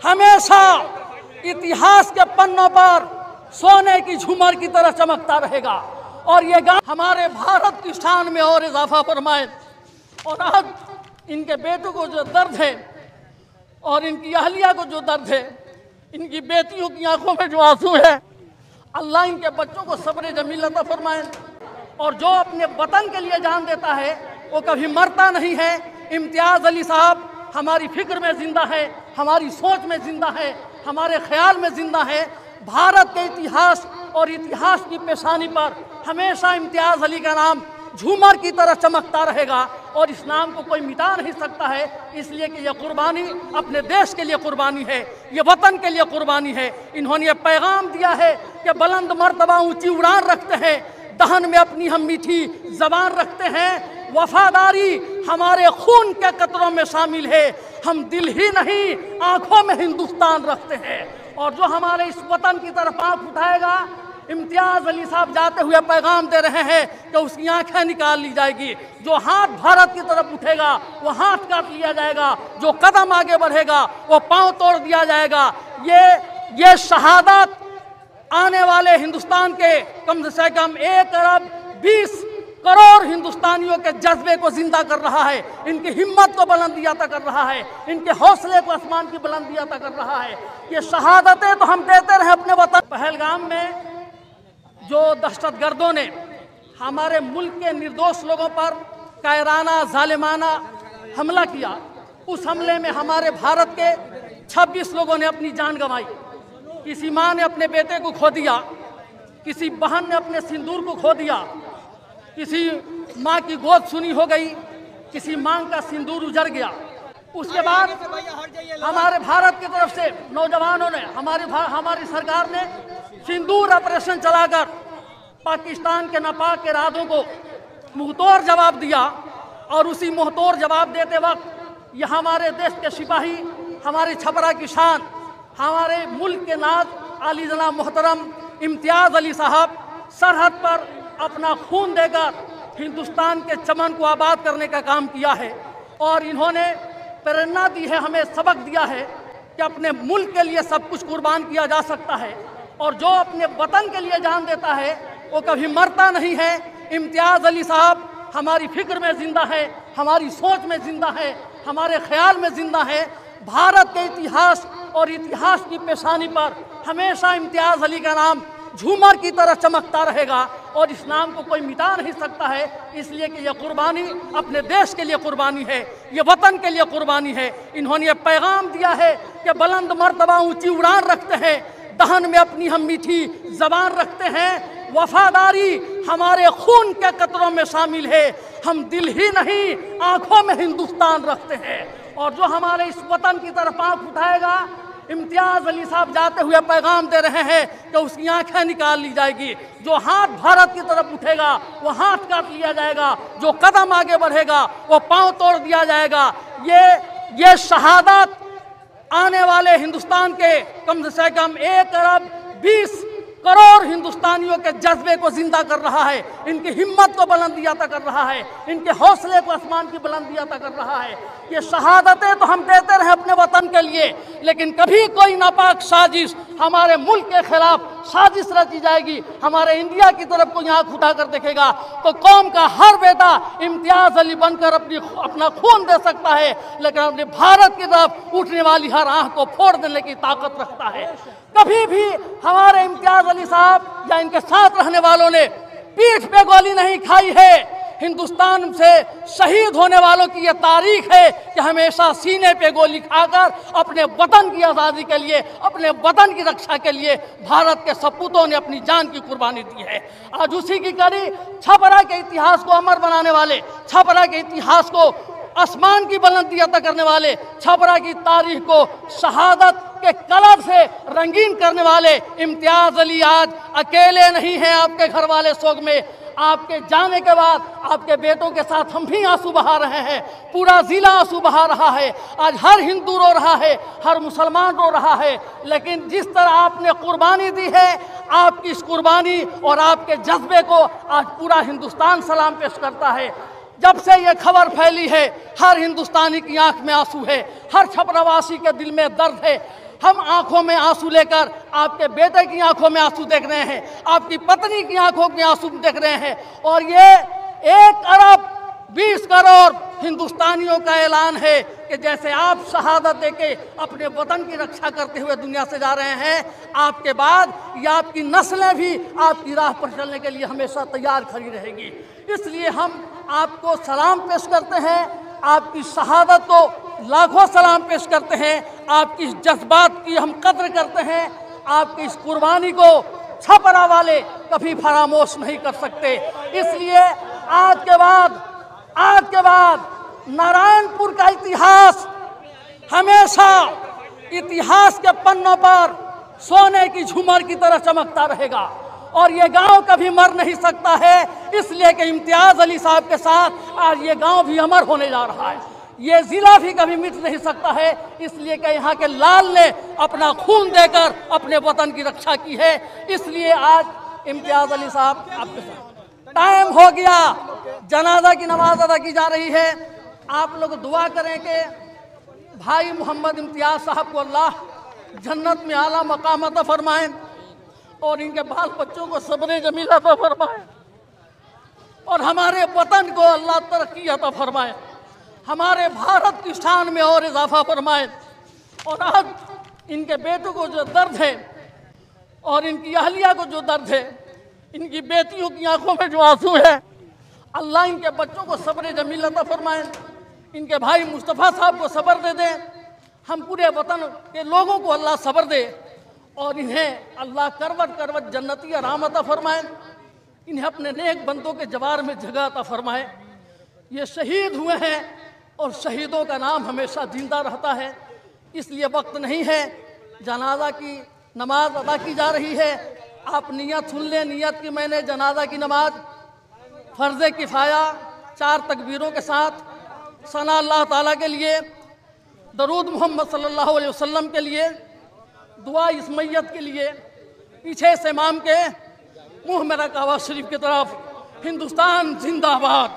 हमेशा इतिहास के पन्नों पर सोने की झूमर की तरह चमकता रहेगा। और ये गान हमारे भारत की शान में और इजाफा फरमाए। और आज इनके बेटों को जो दर्द है और इनकी अहलिया को जो दर्द है, इनकी बेटियों की आंखों में जो आंसू है, अल्लाह इनके बच्चों को सब्र जमील अता फरमाए। और जो अपने वतन के लिए जान देता है वो कभी मरता नहीं है। इम्तियाज़ अली साहब हमारी फिक्र में जिंदा है, हमारी सोच में जिंदा है, हमारे ख्याल में जिंदा है। भारत के इतिहास और इतिहास की पेशानी पर हमेशा इम्तियाज़ अली का नाम झूमर की तरह चमकता रहेगा और इस नाम को कोई मिटा नहीं सकता है। इसलिए कि यह कुर्बानी अपने देश के लिए कुर्बानी है, ये वतन के लिए कुर्बानी है। इन्होंने ये पैगाम दिया है कि बुलंद मर्तबा ऊंची उड़ान रखते हैं, दहन में अपनी हम मीठी जबान रखते हैं। वफादारी हमारे खून के कतरों में शामिल है, हम दिल ही नहीं आंखों में हिंदुस्तान रखते हैं। और जो हमारे इस वतन की तरफ आंख उठाएगा, इम्तियाज़ अली साहब जाते हुए पैगाम दे रहे हैं कि उसकी आंखें निकाल ली जाएगी। जो हाथ भारत की तरफ उठेगा वो हाथ काट लिया जाएगा, जो कदम आगे बढ़ेगा वो पांव तोड़ दिया जाएगा। ये शहादत आने वाले हिंदुस्तान के कम से कम 1 अरब 20 करोड़ हिंदुस्तानियों के जज्बे को जिंदा कर रहा है, इनकी हिम्मत को बुलंदी अता कर रहा है, इनके हौसले को आसमान की बुलंदी अता कर रहा है। ये शहादतें तो हम देते रहे अपने वतन। पहलगाम में जो दहशतगर्दों ने हमारे मुल्क के निर्दोष लोगों पर कायराना जालिमाना हमला किया, उस हमले में हमारे भारत के 26 लोगों ने अपनी जान गंवाई। किसी माँ ने अपने बेटे को खो दिया, किसी बहन ने अपने सिंदूर को खो दिया, किसी माँ की गोद सुनी हो गई, किसी माँ का सिंदूर उजड़ गया। उसके बाद हमारे भारत की तरफ से नौजवानों ने, हमारी सरकार ने सिंदूर ऑपरेशन चलाकर पाकिस्तान के नापाक इरादों को मुंहतोड़ जवाब दिया। और उसी मुंहतोड़ जवाब देते वक्त यह हमारे देश के सिपाही, हमारी छपरा की शान, हमारे मुल्क के नाज आली जनाब मोहतरम इम्तियाज़ अली साहब सरहद पर अपना खून देकर हिंदुस्तान के चमन को आबाद करने का काम किया है। और इन्होंने प्रेरणा दी है, हमें सबक दिया है कि अपने मुल्क के लिए सब कुछ कुर्बान किया जा सकता है। और जो अपने वतन के लिए जान देता है वो कभी मरता नहीं है। इम्तियाज़ अली साहब हमारी फिक्र में जिंदा है, हमारी सोच में जिंदा है, हमारे ख्याल में जिंदा है। भारत के इतिहास और इतिहास की पेशानी पर हमेशा इम्तियाज़ अली का नाम झूमर की तरह चमकता रहेगा और इस नाम को कोई मिटा नहीं सकता है। इसलिए कि यह कुर्बानी अपने देश के लिए कुर्बानी है, ये वतन के लिए कुर्बानी है। इन्होंने ये पैगाम दिया है कि बुलंद मर्तबा ऊंची उड़ान रखते हैं, दहन में अपनी हम मीठी जबान रखते हैं। वफादारी हमारे खून के कतरों में शामिल है, हम दिल ही नहीं आंखों में हिंदुस्तान रखते हैं। और जो हमारे इस वतन की तरफ आंख उठाएगा, इम्तियाज़ अली साहब जाते हुए पैगाम दे रहे हैं कि उसकी आंखें निकाल ली जाएगी। जो हाथ भारत की तरफ उठेगा वो हाथ काट लिया जाएगा, जो कदम आगे बढ़ेगा वो पांव तोड़ दिया जाएगा। ये शहादत आने वाले हिंदुस्तान के कम से कम 1 अरब 20 करोड़ हिंदुस्तानियों के जज्बे को जिंदा कर रहा है, इनकी हिम्मत को बुलंदी अता कर रहा है, इनके हौसले को आसमान की बुलंदी अता कर रहा है। ये शहादतें तो हम देते रहे अपने वतन के लिए, लेकिन कभी कोई नापाक साजिश हमारे मुल्क के खिलाफ साजिश रची जाएगी, हमारे इंडिया की तरफ कोई आंख उठाकर देखेगा तो कौम का हर बेटा इम्तियाज़ अली बनकर अपना खून दे सकता है, लेकिन अपने भारत की तरफ उठने वाली हर आंख को फोड़ देने की ताकत रखता है। कभी भी हमारे इम्तियाज़ अली साहब या इनके साथ रहने वालों ने पीठ पे गोली नहीं खाई है। हिंदुस्तान से शहीद होने वालों की यह तारीख है कि हमेशा सीने पे गोली खाकर अपने वतन की आज़ादी के लिए, अपने वतन की रक्षा के लिए भारत के सपूतों ने अपनी जान की कुर्बानी दी है। आज उसी की कड़ी छपरा के इतिहास को अमर बनाने वाले, छपरा के इतिहास को आसमान की बुलंदी अता करने वाले, छपरा की तारीख को शहादत के कलर से रंगीन करने वाले इम्तियाज़ अली आज अकेले नहीं हैं। आपके घर वाले शोक में, आपके जाने के बाद आपके बेटों के साथ हम भी आंसू बहा रहे हैं, पूरा जिला आंसू बहा रहा है। आज हर हिंदू रो रहा है, हर मुसलमान रो रहा है, लेकिन जिस तरह आपने कुर्बानी दी है, आपकी इस कुर्बानी और आपके जज्बे को आज पूरा हिंदुस्तान सलाम पेश करता है। जब से ये खबर फैली है, हर हिंदुस्तानी की आंख में आंसू है, हर छपरावासी के दिल में दर्द है। हम आंखों में आंसू लेकर आपके बेटे की आंखों में आंसू देख रहे हैं, आपकी पत्नी की आंखों में आंसू देख रहे हैं। और ये 1 अरब 20 करोड़ हिंदुस्तानियों का ऐलान है कि जैसे आप शहादत देके अपने वतन की रक्षा करते हुए दुनिया से जा रहे हैं, आपके बाद या आपकी नस्लें भी आपकी राह पर चलने के लिए हमेशा तैयार खड़ी रहेगी। इसलिए हम आपको सलाम पेश करते हैं, आपकी शहादत को लाखों सलाम पेश करते हैं, आपकी इस जज्बात की हम कद्र करते हैं, आपकी इस कुर्बानी को छपरा वाले कभी फरामोश नहीं कर सकते। इसलिए आज के बाद नारायणपुर का इतिहास हमेशा इतिहास के पन्नों पर सोने की झूमर की तरह चमकता रहेगा और ये गांव कभी मर नहीं सकता है। इसलिए कि इम्तियाज अली साहब के साथ आज ये गांव भी अमर होने जा रहा है, ये जिला भी कभी मिट नहीं सकता है। इसलिए कि यहाँ के लाल ने अपना खून देकर अपने वतन की रक्षा की है। इसलिए आज इम्तियाज अली साहब आपके साथ टाइम हो गया, जनाजा की नमाज अदा की जा रही है। आप लोग दुआ करें कि भाई मोहम्मद इम्तियाज साहब को अल्लाह जन्नत में आला मकाम अता फरमाए और इनके बाल बच्चों को सब्र जमील अता फरमाए और हमारे वतन को अल्लाह तरक्की अता फरमाए, हमारे भारत की शान में और इजाफा फरमाए। और आज इनके बेटों को जो दर्द है और इनकी अहलिया को जो दर्द है, इनकी बेटियों की आंखों में जो आंसू है, अल्लाह इनके बच्चों को सब्र जमील अता फरमाए, इनके भाई मुस्तफ़ा साहब को सब्र दे दे, हम पूरे वतन के लोगों को अल्लाह सब्र दे और इन्हें अल्लाह करवट करवट जन्नती आराम अता फरमाए, इन्हें अपने नेक बंदों के जवार में जगह अता फरमाए। ये शहीद हुए हैं और शहीदों का नाम हमेशा जिंदा रहता है। इसलिए वक्त नहीं है, जनाजा की नमाज अदा की जा रही है। आप नियत सुन लें, नियत की मैंने जनाजा की नमाज फ़र्ज़ किफ़ाया 4 तकबीरों के साथ सना अल्लाह ताला के लिए, दरूद मोहम्मद सल्लल्लाहु अलैहि वसल्लम के लिए, दुआ इस मैयत के लिए, पीछे से इमाम के मुँह में रखा हुआ शरीफ की तरफ हिंदुस्तान जिंदाबाद।